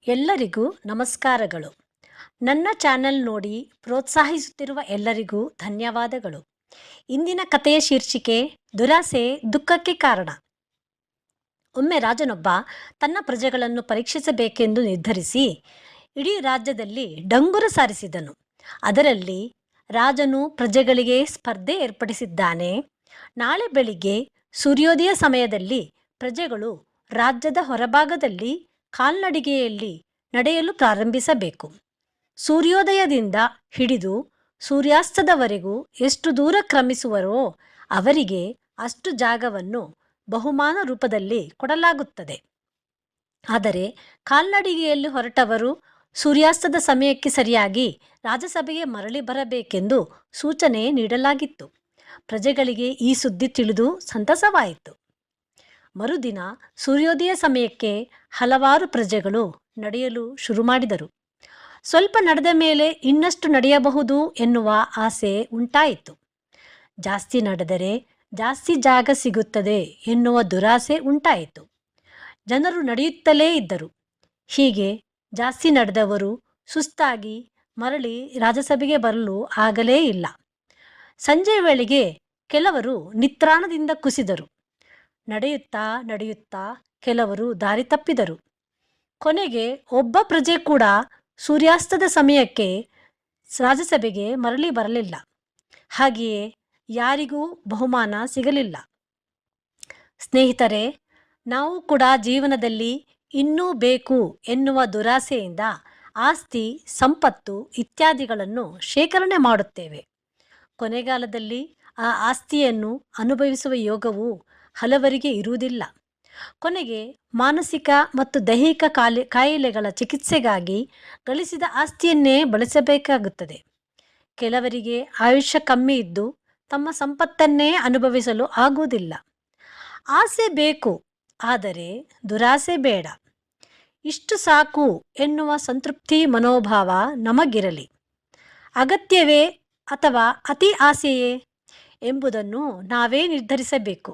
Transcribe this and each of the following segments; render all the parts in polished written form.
ಎಲ್ಲರಿಗೂ ನಮಸ್ಕಾರಗಳು. ನನ್ನ ಚಾನೆಲ್ ನೋಡಿ ಪ್ರೋತ್ಸಾಹಿಸುತ್ತಿರುವ ಎಲ್ಲರಿಗೂ ಧನ್ಯವಾದಗಳು. ಇಂದಿನ ಕಥೆಯ ಶೀರ್ಷಿಕೆ ದುರಾಸೆ ದುಃಖಕ್ಕೆ ಕಾರಣ. ಒಮ್ಮೆ ರಾಜನೊಬ್ಬ ತನ್ನ ಪ್ರಜೆಗಳನ್ನು ಪರೀಕ್ಷಿಸಬೇಕೆಂದು ನಿರ್ಧರಿಸಿ ಇಡೀ ರಾಜ್ಯದಲ್ಲಿ ಡಂಗುರ ಸಾರಿಸಿದನು. ಅದರಲ್ಲಿ ರಾಜನು ಪ್ರಜೆಗಳಿಗೆ ಸ್ಪರ್ಧೆ ಏರ್ಪಡಿಸಿದ್ದಾನೆ. ನಾಳೆ ಬೆಳಿಗ್ಗೆ ಸೂರ್ಯೋದಯ ಸಮಯದಲ್ಲಿ ಪ್ರಜೆಗಳು ರಾಜ್ಯದ ಹೊರಭಾಗದಲ್ಲಿ ಕಾಲ್ನಡಿಗೆಯಲ್ಲಿ ನಡೆಯಲು ಪ್ರಾರಂಭಿಸಬೇಕು. ಸೂರ್ಯೋದಯದಿಂದ ಹಿಡಿದು ಸೂರ್ಯಾಸ್ತದವರೆಗೂ ಎಷ್ಟು ದೂರ ಕ್ರಮಿಸುವರೋ ಅವರಿಗೆ ಅಷ್ಟು ಜಾಗವನ್ನು ಬಹುಮಾನ ರೂಪದಲ್ಲಿ ಕೊಡಲಾಗುತ್ತದೆ. ಆದರೆ ಕಾಲ್ನಡಿಗೆಯಲ್ಲಿ ಹೊರಟವರು ಸೂರ್ಯಾಸ್ತದ ಸಮಯಕ್ಕೆ ಸರಿಯಾಗಿ ರಾಜಸಭೆಗೆ ಮರಳಿ ಬರಬೇಕೆಂದು ಸೂಚನೆ ನೀಡಲಾಗಿತ್ತು. ಪ್ರಜೆಗಳಿಗೆ ಈ ಸುದ್ದಿ ತಿಳಿದು ಸಂತಸವಾಯಿತು. ಮರುದಿನ ಸೂರ್ಯೋದಯ ಸಮಯಕ್ಕೆ ಹಲವಾರು ಪ್ರಜೆಗಳು ನಡೆಯಲು ಶುರು ಮಾಡಿದರು. ಸ್ವಲ್ಪ ನಡೆದ ಮೇಲೆ ಇನ್ನಷ್ಟು ನಡೆಯಬಹುದು ಎನ್ನುವ ಆಸೆ ಉಂಟಾಯಿತು. ಜಾಸ್ತಿ ನಡೆದರೆ ಜಾಸ್ತಿ ಜಾಗ ಸಿಗುತ್ತದೆ ಎನ್ನುವ ದುರಾಸೆ ಉಂಟಾಯಿತು. ಜನರು ನಡೆಯುತ್ತಲೇ ಇದ್ದರು. ಹೀಗೆ ಜಾಸ್ತಿ ನಡೆದವರು ಸುಸ್ತಾಗಿ ಮರಳಿ ರಾಜಸಭೆಗೆ ಬರಲು ಆಗಲೇ ಇಲ್ಲ. ಸಂಜೆ ವೇಳೆಗೆ ಕೆಲವರು ನಿತ್ರಾಣದಿಂದ ಕುಸಿದರು. ನಡೆಯುತ್ತಾ ನಡೆಯುತ್ತಾ ಕೆಲವರು ದಾರಿ ತಪ್ಪಿದರು. ಕೊನೆಗೆ ಒಬ್ಬ ಪ್ರಜೆ ಕೂಡ ಸೂರ್ಯಾಸ್ತದ ಸಮಯಕ್ಕೆ ರಾಜಸಭೆಗೆ ಮರಳಿ ಬರಲಿಲ್ಲ. ಹಾಗೆಯೇ ಯಾರಿಗೂ ಬಹುಮಾನ ಸಿಗಲಿಲ್ಲ. ಸ್ನೇಹಿತರೆ, ನಾವು ಕೂಡ ಜೀವನದಲ್ಲಿ ಇನ್ನೂ ಬೇಕು ಎನ್ನುವ ದುರಾಸೆಯಿಂದ ಆಸ್ತಿ, ಸಂಪತ್ತು ಇತ್ಯಾದಿಗಳನ್ನು ಶೇಖರಣೆ ಮಾಡುತ್ತೇವೆ. ಕೊನೆಗಾಲದಲ್ಲಿ ಆ ಆಸ್ತಿಯನ್ನು ಅನುಭವಿಸುವ ಯೋಗವು ಹಲವರಿಗೆ ಇರುವುದಿಲ್ಲ. ಕೊನೆಗೆ ಮಾನಸಿಕ ಮತ್ತು ದೈಹಿಕ ಕಾಯಿಲೆಗಳ ಚಿಕಿತ್ಸೆಗಾಗಿ ಗಳಿಸಿದ ಆಸ್ತಿಯನ್ನೇ ಬಳಸಬೇಕಾಗುತ್ತದೆ. ಕೆಲವರಿಗೆ ಆಯುಷ್ಯ ಕಮ್ಮಿ ಇದ್ದು ತಮ್ಮ ಸಂಪತ್ತನ್ನೇ ಅನುಭವಿಸಲು ಆಗುವುದಿಲ್ಲ. ಆಸೆ ಬೇಕು, ಆದರೆ ದುರಾಸೆ ಬೇಡ. ಇಷ್ಟು ಸಾಕು ಎನ್ನುವ ಸಂತೃಪ್ತಿ ಮನೋಭಾವ ನಮಗಿರಲಿ. ಅಗತ್ಯವೇ ಅಥವಾ ಅತಿ ಆಸೆಯೇ ಎಂಬುದನ್ನು ನಾವೇ ನಿರ್ಧರಿಸಬೇಕು.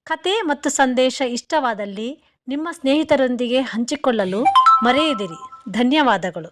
ಕತೆ ಮತ್ತು ಸಂದೇಶ ಇಷ್ಟವಾದಲ್ಲಿ ನಿಮ್ಮ ಸ್ನೇಹಿತರೊಂದಿಗೆ ಹಂಚಿಕೊಳ್ಳಲು ಮರೆಯದಿರಿ. ಧನ್ಯವಾದಗಳು.